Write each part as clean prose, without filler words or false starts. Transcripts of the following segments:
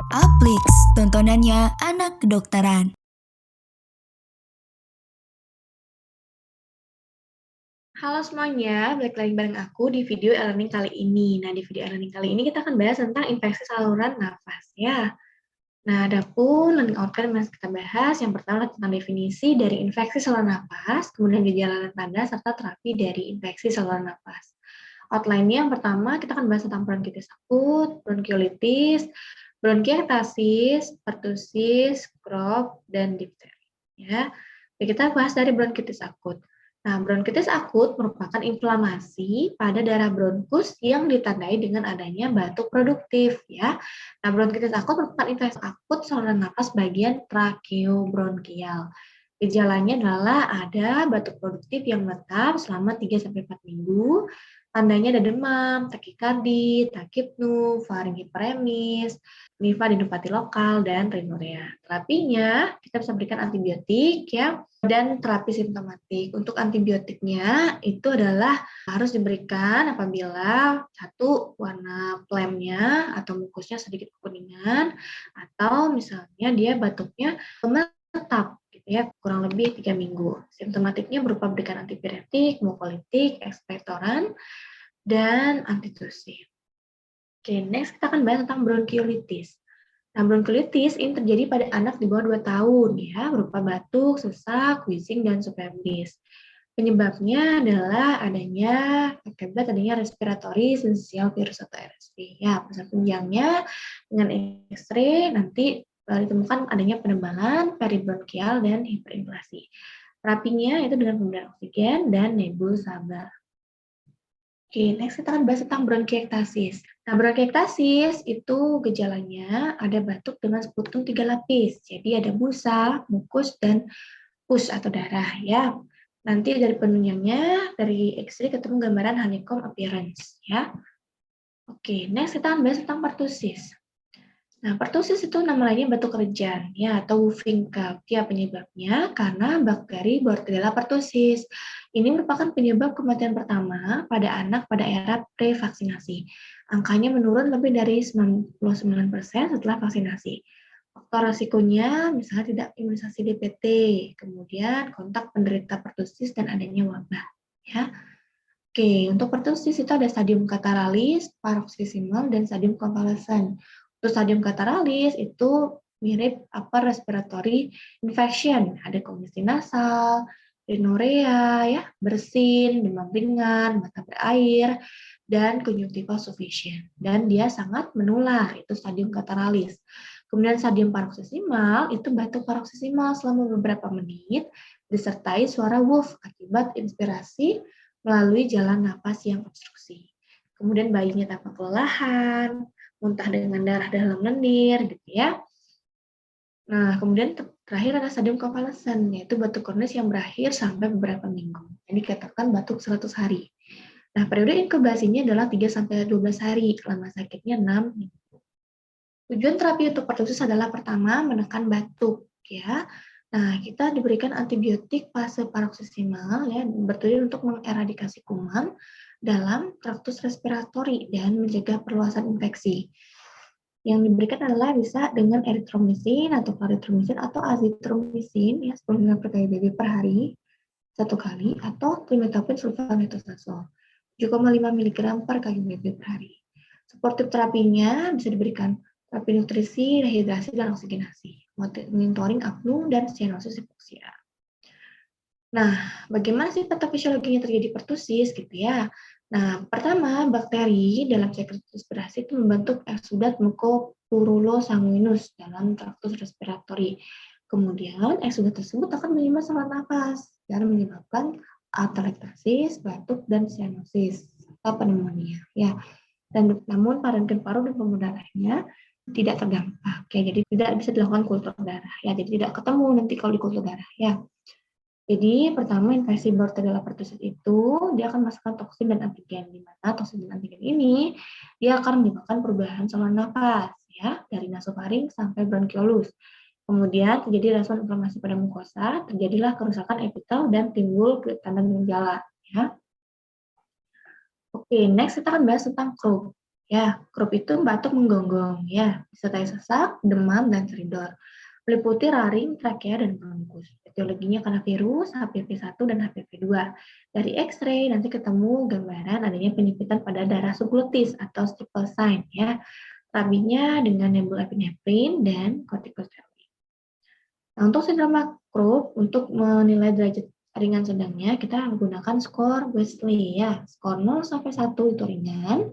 Aplix, tontonannya anak kedokteran. Halo semuanya, balik lagi bareng aku di video e-learning kali ini. Nah, di video e-learning kali ini kita akan bahas tentang infeksi saluran nafas ya. Nah, adapun learning outcome yang kita bahas, yang pertama tentang definisi dari infeksi saluran nafas, kemudian gejala dan tanda, serta terapi dari infeksi saluran nafas. Outline-nya yang pertama, kita akan bahas tentang bronkitis akut, bronkiolitis, bronkiektasis, pertusis, crop, dan difteri. Ya. Oke, kita bahas dari bronkitis akut. Nah, bronkitis akut merupakan inflamasi pada darah bronkus yang ditandai dengan adanya batuk produktif, ya. Nah, bronkitis akut merupakan infeksi akut saluran napas bagian trakeobronkial. Gejalanya adalah ada batuk produktif yang menetap selama 3-4 minggu, tandanya ada demam, takikardi, takipnu, faringipremis, limfadenopati lokal, dan rhinorrhea. Terapinya, kita bisa berikan antibiotik ya, dan terapi simptomatik. Untuk antibiotiknya itu adalah harus diberikan apabila satu warna phlegmnya atau mukusnya sedikit kekuningan, atau misalnya dia batuknya menetap gitu ya, kurang lebih 3 minggu. Simptomatiknya berupa berikan antipiretik, mukolitik, ekspektoran, dan antitusif. Oke, next kita akan bahas tentang bronkiolitis. Nah, bronkiolitis ini terjadi pada anak di bawah 2 tahun ya, berupa batuk, sesak, wheezing, dan subhemorrhage. Penyebabnya adalah akibat adanya respiratory syncytial virus atau RSV. Ya, pesan penunjangnya dengan X-ray nanti ditemukan adanya penebalan peribronkial dan hiperinflasi. Terapinya itu dengan pemberian oksigen dan nebulizer. Oke, next kita akan bahas tentang bronkiektasis. Nah, bronkiektasis itu gejalanya ada batuk dengan sputum 3 lapis. Jadi ada busa, mukus, dan pus atau darah ya. Nanti dari penunjangnya, dari X-ray ketemu gambaran honeycomb appearance ya. Oke, next kita akan bahas tentang pertusis. Nah, pertusis itu nama lainnya batuk kerjan ya atau whooping cough. Ya, penyebabnya karena bakteri Bordetella pertussis. Ini merupakan penyebab kematian pertama pada anak pada era pre-vaksinasi. Angkanya menurun lebih dari 99% setelah vaksinasi. Faktor resikonya misalnya tidak imunisasi DPT, kemudian kontak penderita pertusis dan adanya wabah. Ya. Oke, untuk pertusis itu ada stadium kataralis, paroksimal, dan stadium konvalesen. Untuk stadium kataralis itu mirip upper respiratory infection, ada kondisi nasal, rhinorrhea, ya, bersin, demam ringan, mata berair, dan conjunctival sufficient. Dan dia sangat menular, itu stadium kataralis. Kemudian stadium paroksimal itu batuk paroksimal selama beberapa menit, disertai suara woof akibat inspirasi melalui jalan napas yang obstruksi. Kemudian bayinya tampak kelelahan, muntah dengan darah dalam lendir, gitu ya. Nah, kemudian terakhir ada stadium konvalesen, yaitu batuk kronis yang berakhir sampai beberapa minggu. Ini dikatakan batuk 100 hari. Nah, periode inkubasinya adalah 3-12 hari, lama sakitnya 6 minggu. Tujuan terapi untuk pertusis adalah pertama, menekan batuk, ya. Nah, kita diberikan antibiotik fase paroksimal ya, bertujuan untuk mengeradikasi kuman dalam traktus respiratori dan mencegah perluasan infeksi. Yang diberikan adalah bisa dengan eritromisin atau clarithromycin atau azitromisin ya 10 mg per kali baby per hari satu kali atau trimetopin sulfametostasol 7,5 mg per kali baby per hari. Suportif terapinya bisa diberikan terapi nutrisi, rehidrasi, dan oksigenasi, monitoring apnu, dan cyanosis hipoksia. Nah, bagaimana sih patofisiologinya terjadi pertusis gitu ya? Nah, pertama, bakteri dalam siklus respirasi itu membentuk eksudat mucopurulosanguinus dalam traktus respiratori. Kemudian, eksudat tersebut akan menyumbat saluran nafas dan menyebabkan atelektasis, batuk, dan cyanosis atau pneumonia. Ya, dan namun parenkim paru dan pembuluh darahnya tidak terdampak. Ya, jadi tidak bisa dilakukan kultur darah. Ya, jadi tidak ketemu nanti kalau di kultur darah. Ya. Jadi pertama infeksi Bordetella pertussis itu dia akan masukkan toksin dan antigen, di mana toksin dan antigen ini dia akan menyebabkan perubahan saluran nafas ya dari nasofaring sampai bronkiolus. Kemudian terjadi respon inflamasi pada mukosa, terjadilah kerusakan epitel dan timbul tanda gejala ya. Oke, next kita akan bahas tentang Crohn. Ya, croup itu batuk menggonggong, ya, disertai sesak, demam, dan stridor. Meliputi raring, trakea, dan bronkus. Etiologinya karena virus, HPV 1 dan HPV 2. Dari X-ray nanti ketemu gambaran adanya penyempitan pada darah subglutis atau Stippel sign, ya. Terapinya dengan nebulepinefrin dan kortikosteroid. Nah, untuk sindrom croup, untuk menilai derajat ringan sedangnya, kita menggunakan skor Westley, ya. Skor 0 sampai 1 itu ringan,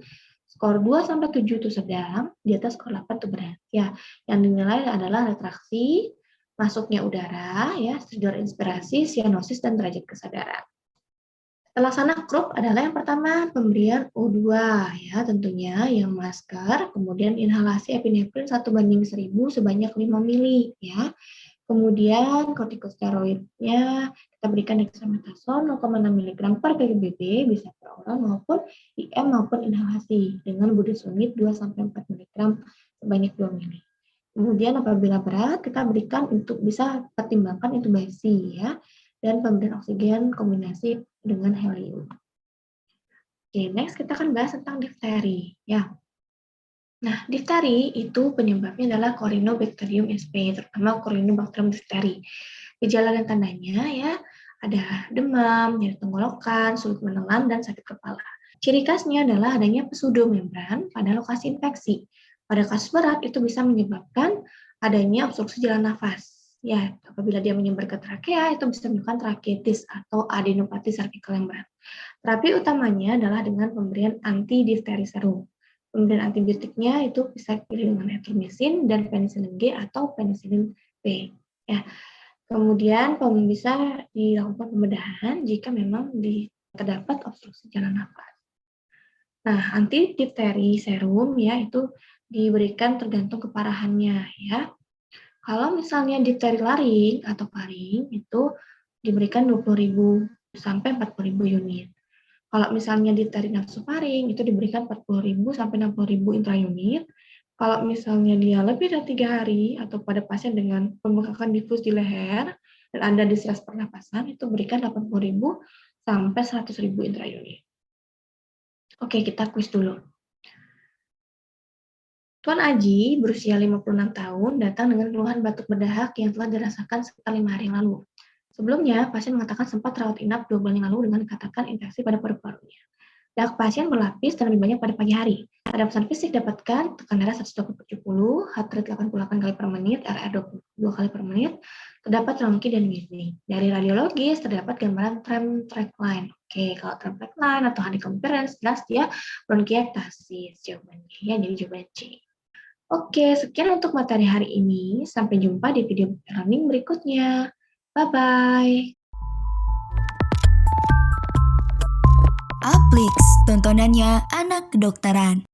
skor 2 sampai 7 itu sedang, di atas skor 8 itu berat. Ya, yang dinilai adalah retraksi, masuknya udara, ya, stridor inspirasi, sianosis, dan derajat kesadaran. Pelaksana croup adalah yang pertama pemberian O2, ya, tentunya yang masker, kemudian inhalasi epinefrin 1:1000 sebanyak 5 mili, ya. Kemudian kortikosteroidnya kita berikan dexamethasone 0,6 mg per ppb, bisa per oral maupun IM maupun inhalasi dengan budesonide 2-4 mg sebanyak 2 mili. Kemudian apabila berat, kita berikan untuk bisa pertimbangkan intubasi, ya, dan pemberian oksigen kombinasi dengan helium. Oke, next kita akan bahas tentang difteri, ya. Nah, difteri itu penyebabnya adalah Corynebacterium sp, terutama Corynebacterium difteri. Gejala dan tandanya, ya, ada demam, nyeri tenggorokan, sulit menelan, dan sakit kepala. Ciri khasnya adalah adanya pseudomembran pada lokasi infeksi. Pada kasus berat itu bisa menyebabkan adanya obstruksi jalan nafas. Ya, apabila dia menyebar ke trakea, itu bisa menyebabkan trakeitis atau adenopati cervical yang berat. Terapi utamanya adalah dengan pemberian anti-difteri serum. Pemberian antibiotiknya itu bisa pilih dengan etromycin dan penisilin G atau penisilin P. Ya. Kemudian bisa dilakukan pembedahan jika memang terdapat obstruksi jalan nafas. Nah, anti-difteri serum, ya, itu diberikan tergantung keparahannya, ya. Kalau misalnya difteri laring atau paring itu diberikan 20.000 sampai 40.000 unit. Kalau misalnya difteri nasofaring itu diberikan 40.000 sampai 60.000 intraunit. Kalau misalnya dia lebih dari 3 hari atau pada pasien dengan pembengkakan difus di leher dan ada distress pernapasan itu berikan 80.000 sampai 100.000 intraunit. Oke, kita kuis dulu. Tuan Aji berusia 56 tahun datang dengan keluhan batuk berdahak yang telah dirasakan sekitar 5 hari yang lalu. Sebelumnya, pasien mengatakan sempat rawat inap 2 bulan yang lalu dengan dikatakan infeksi pada paru-parunya. Dahak pasien berlapis dan lebih banyak pada pagi hari. Pada pesan fisik dapatkan tekan darah 120/70, heart rate 88 kali per menit, RR 22 kali per menit, terdapat bronki dan wheezing. Dari radiologis terdapat gambaran tram track line. Oke, kalau tram track line atau honeycomb appearance jelas dia bronkiektasis jawabannya, ya, jadi jawaban C. Oke, sekian untuk materi hari ini. Sampai jumpa di video learning berikutnya. Bye-bye. Aplix, tontonannya anak kedokteran.